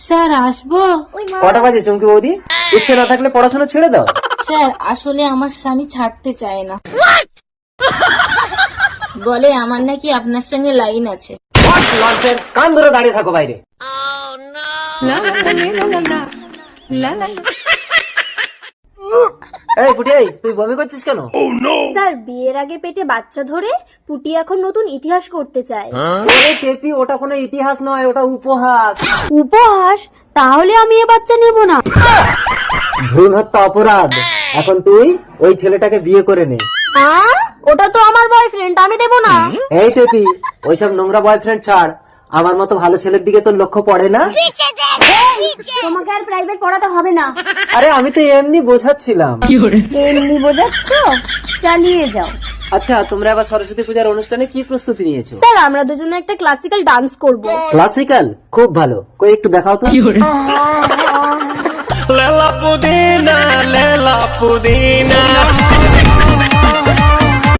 Sir আসবো? কটা বাজে চুমকি বৌদি? ইচ্ছে না থাকলে পড়াশোনা ছেড়ে দাও। স্যার আসলে আমার স্বামী ছাড়তে চায় না, বলে আমার নাকি আপনার সঙ্গে লাইন আছে। কান ধরে দাঁড়িয়ে থাকো বাইরে। এই পুটি, তুই বমি করছিস কেন? স্যার বিয়ের আগে পেটে বাচ্চা ধরে পুটি এখন নতুন ইতিহাস করতে চায়। আরে টেপি, ওটা কোনো ইতিহাস নয়, ওটা উপহাস। উপহাস? তাহলে আমি এ বাচ্চা নেব না। ভ্রূণ হত্যা অপরাধ। এখন তুই ওই ছেলেটাকে বিয়ে করে নে। ওটা তো আমার বয়ফ্রেন্ড, আমি দেব না। এই টেপি, ওইসব নোংরা বয়ফ্রেন্ড ছাড়। আমার মতো ভালো ছেলের দিকে তোর লক্ষ্য পড়ে না? তোমাকে আর প্রাইভেট পড়াতে হবে না। আরে আমি তো এমনি বোঝাচ্ছিলাম। এমনি বোঝাচ্ছ? চালিয়ে যাও। আচ্ছা, তোমরা এবার সরস্বতী পূজার অনুষ্ঠানে কি প্রস্তুতি নিয়েছো? স্যার আমরা দুজনে একটা ক্লাসিক্যাল ডান্স করব। ক্লাসিক্যাল? খুব ভালো, কই একটু দেখাও তো। লেলা পুদিনা, লেলা পুদিনা।